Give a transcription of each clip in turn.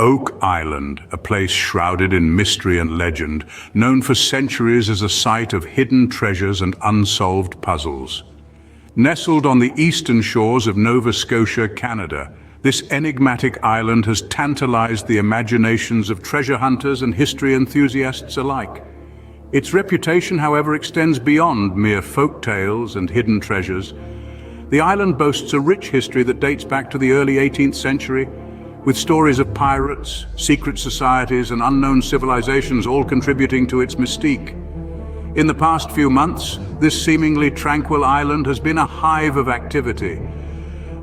Oak Island, a place shrouded in mystery and legend, known for centuries as a site of hidden treasures and unsolved puzzles. Nestled on the eastern shores of Nova Scotia, Canada, this enigmatic island has tantalized the imaginations of treasure hunters and history enthusiasts alike. Its reputation, however, extends beyond mere folk tales and hidden treasures. The island boasts a rich history that dates back to the early 18th century, with stories of pirates, secret societies, and unknown civilizations all contributing to its mystique. In the past few months, this seemingly tranquil island has been a hive of activity.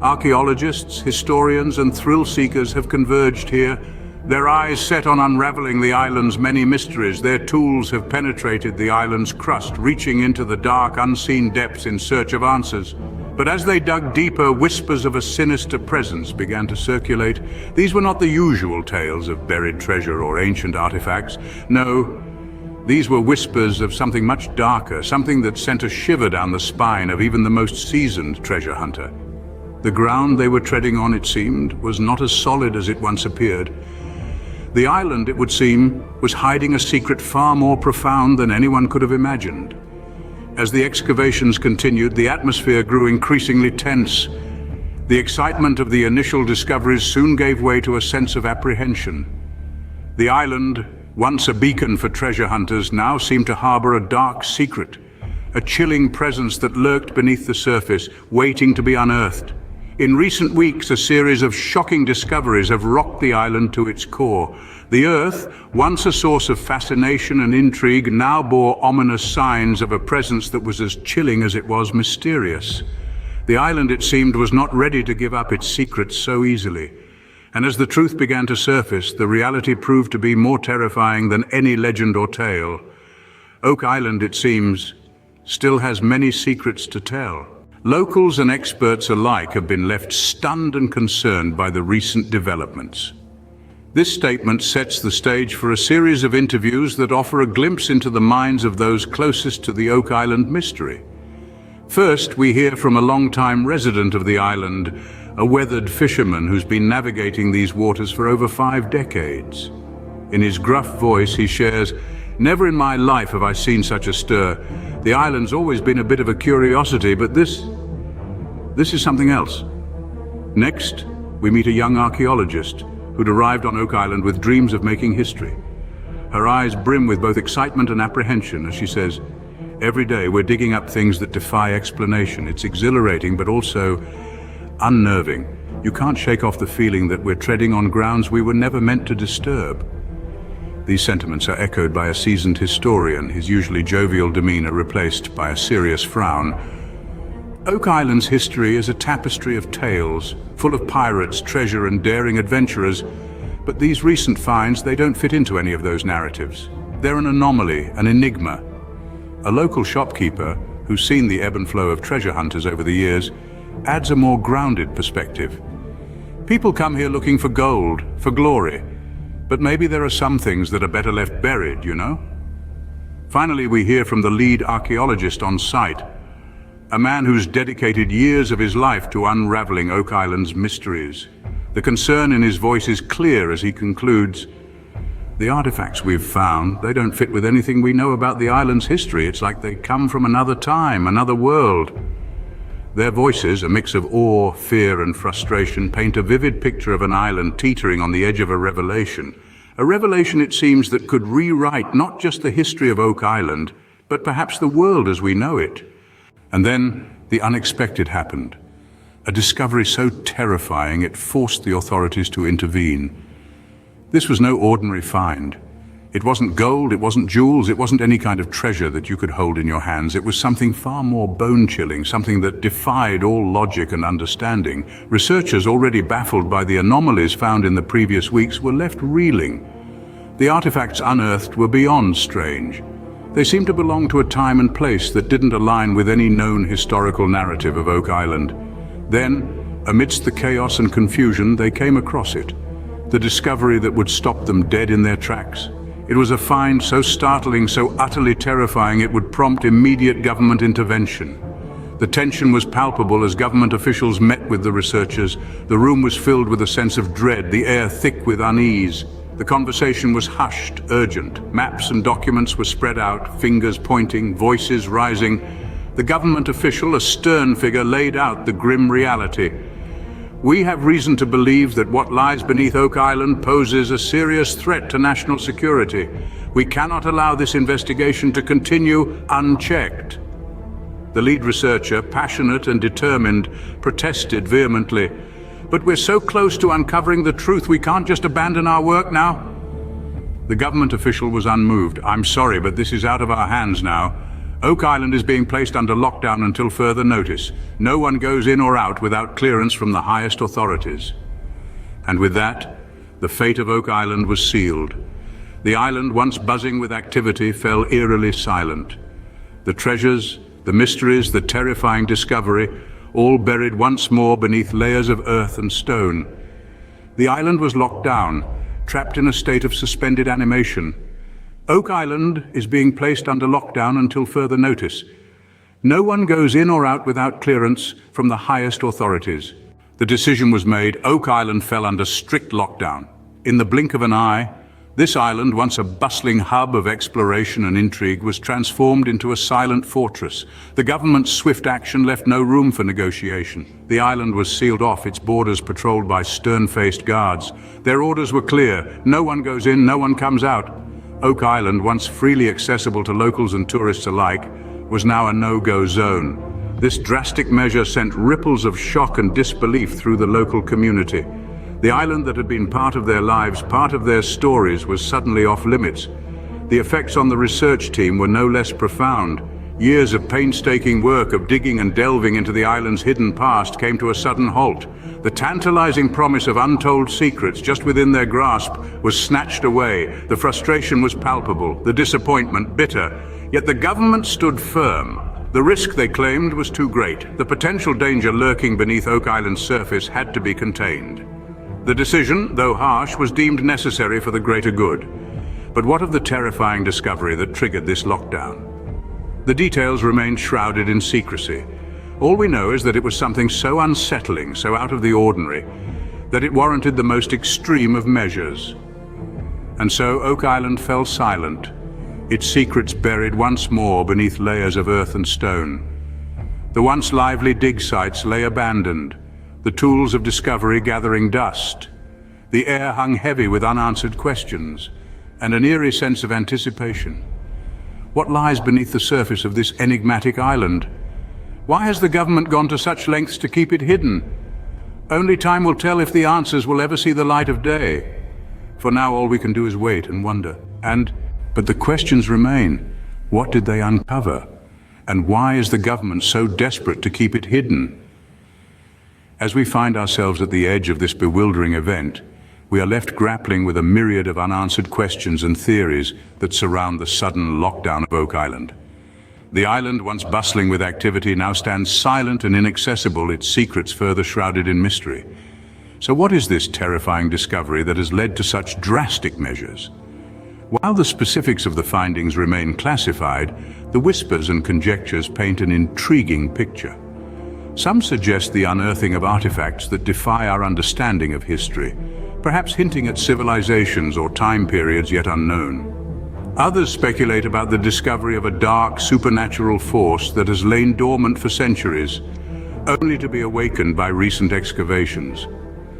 Archaeologists, historians, and thrill-seekers have converged here, their eyes set on unraveling the island's many mysteries. Their tools have penetrated the island's crust, reaching into the dark, unseen depths in search of answers. But as they dug deeper, whispers of a sinister presence began to circulate. These were not the usual tales of buried treasure or ancient artifacts. No, these were whispers of something much darker, something that sent a shiver down the spine of even the most seasoned treasure hunter. The ground they were treading on, it seemed, was not as solid as it once appeared. The island, it would seem, was hiding a secret far more profound than anyone could have imagined. As the excavations continued, the atmosphere grew increasingly tense. The excitement of the initial discoveries soon gave way to a sense of apprehension. The island, once a beacon for treasure hunters, now seemed to harbor a dark secret, a chilling presence that lurked beneath the surface, waiting to be unearthed. In recent weeks, a series of shocking discoveries have rocked the island to its core. The Earth, once a source of fascination and intrigue, now bore ominous signs of a presence that was as chilling as it was mysterious. The island, it seemed, was not ready to give up its secrets so easily. And as the truth began to surface, the reality proved to be more terrifying than any legend or tale. Oak Island, it seems, still has many secrets to tell. Locals and experts alike have been left stunned and concerned by the recent developments. This statement sets the stage for a series of interviews that offer a glimpse into the minds of those closest to the Oak Island mystery. First, we hear from a long-time resident of the island, a weathered fisherman who's been navigating these waters for over 5 decades. In his gruff voice, he shares, "Never in my life have I seen such a stir. The island's always been a bit of a curiosity, but this is something else." Next, we meet a young archaeologist who'd arrived on Oak Island with dreams of making history. Her eyes brim with both excitement and apprehension as she says, "Every day we're digging up things that defy explanation. It's exhilarating, but also unnerving. You can't shake off the feeling that we're treading on grounds we were never meant to disturb." These sentiments are echoed by a seasoned historian, his usually jovial demeanor replaced by a serious frown. Oak Island's history is a tapestry of tales, full of pirates, treasure, and daring adventurers. But these recent finds, they don't fit into any of those narratives. They're an anomaly, an enigma. A local shopkeeper, who's seen the ebb and flow of treasure hunters over the years, adds a more grounded perspective. People come here looking for gold, for glory. But maybe there are some things that are better left buried, you know? Finally, we hear from the lead archaeologist on site, a man who's dedicated years of his life to unraveling Oak Island's mysteries. The concern in his voice is clear as he concludes, "The artifacts we've found, they don't fit with anything we know about the island's history. It's like they come from another time, another world." Their voices, a mix of awe, fear, and frustration, paint a vivid picture of an island teetering on the edge of a revelation. A revelation, it seems, that could rewrite not just the history of Oak Island, but perhaps the world as we know it. And then the unexpected happened. A discovery so terrifying it forced the authorities to intervene. This was no ordinary find. It wasn't gold, it wasn't jewels, it wasn't any kind of treasure that you could hold in your hands. It was something far more bone-chilling, something that defied all logic and understanding. Researchers, already baffled by the anomalies found in the previous weeks, were left reeling. The artifacts unearthed were beyond strange. They seemed to belong to a time and place that didn't align with any known historical narrative of Oak Island. Then, amidst the chaos and confusion, they came across it. The discovery that would stop them dead in their tracks. It was a find so startling, so utterly terrifying, it would prompt immediate government intervention. The tension was palpable as government officials met with the researchers. The room was filled with a sense of dread, the air thick with unease. The conversation was hushed, urgent. Maps and documents were spread out, fingers pointing, voices rising. The government official, a stern figure, laid out the grim reality. We have reason to believe that what lies beneath Oak Island poses a serious threat to national security. We cannot allow this investigation to continue unchecked. The lead researcher, passionate and determined, protested vehemently. But we're so close to uncovering the truth, we can't just abandon our work now. The government official was unmoved. I'm sorry, but this is out of our hands now. Oak Island is being placed under lockdown until further notice. No one goes in or out without clearance from the highest authorities. And with that, the fate of Oak Island was sealed. The island, once buzzing with activity, fell eerily silent. The treasures, the mysteries, the terrifying discovery, all buried once more beneath layers of earth and stone. The island was locked down, trapped in a state of suspended animation. Oak Island is being placed under lockdown until further notice. No one goes in or out without clearance from the highest authorities. The decision was made. Oak Island fell under strict lockdown. In the blink of an eye, this island, once a bustling hub of exploration and intrigue, was transformed into a silent fortress. The government's swift action left no room for negotiation. The island was sealed off, its borders patrolled by stern-faced guards. Their orders were clear: no one goes in, no one comes out. Oak Island, once freely accessible to locals and tourists alike, was now a no-go zone. This drastic measure sent ripples of shock and disbelief through the local community. The island that had been part of their lives, part of their stories, was suddenly off limits. The effects on the research team were no less profound. Years of painstaking work of digging and delving into the island's hidden past came to a sudden halt. The tantalizing promise of untold secrets just within their grasp was snatched away. The frustration was palpable, the disappointment bitter. Yet the government stood firm. The risk, they claimed, was too great. The potential danger lurking beneath Oak Island's surface had to be contained. The decision, though harsh, was deemed necessary for the greater good. But what of the terrifying discovery that triggered this lockdown? The details remain shrouded in secrecy. All we know is that it was something so unsettling, so out of the ordinary, that it warranted the most extreme of measures. And so Oak Island fell silent, its secrets buried once more beneath layers of earth and stone. The once lively dig sites lay abandoned, the tools of discovery gathering dust. The air hung heavy with unanswered questions and an eerie sense of anticipation. What lies beneath the surface of this enigmatic island? Why has the government gone to such lengths to keep it hidden? Only time will tell if the answers will ever see the light of day. For now, all we can do is wait and wonder. But the questions remain. What did they uncover? And why is the government so desperate to keep it hidden? As we find ourselves at the edge of this bewildering event, we are left grappling with a myriad of unanswered questions and theories that surround the sudden lockdown of Oak Island. The island, once bustling with activity, now stands silent and inaccessible, its secrets further shrouded in mystery. So what is this terrifying discovery that has led to such drastic measures? While the specifics of the findings remain classified, the whispers and conjectures paint an intriguing picture. Some suggest the unearthing of artifacts that defy our understanding of history, perhaps hinting at civilizations or time periods yet unknown. Others speculate about the discovery of a dark, supernatural force that has lain dormant for centuries, only to be awakened by recent excavations.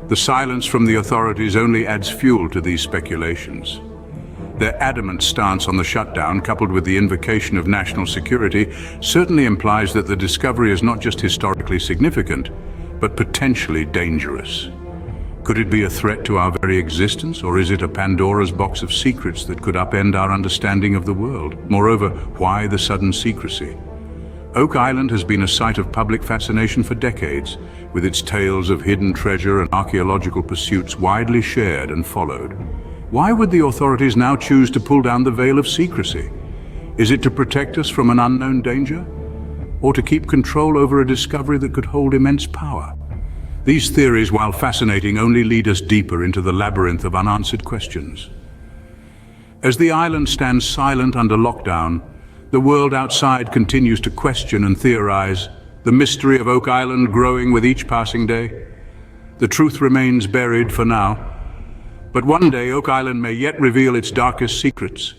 The silence from the authorities only adds fuel to these speculations. Their adamant stance on the shutdown, coupled with the invocation of national security, certainly implies that the discovery is not just historically significant, but potentially dangerous. Could it be a threat to our very existence, or is it a Pandora's box of secrets that could upend our understanding of the world? Moreover, why the sudden secrecy? Oak Island has been a site of public fascination for decades, with its tales of hidden treasure and archaeological pursuits widely shared and followed. Why would the authorities now choose to pull down the veil of secrecy? Is it to protect us from an unknown danger? Or to keep control over a discovery that could hold immense power? These theories, while fascinating, only lead us deeper into the labyrinth of unanswered questions. As the island stands silent under lockdown, the world outside continues to question and theorize. the mystery of Oak Island growing with each passing day. The truth remains buried for now, but one day Oak Island may yet reveal its darkest secrets.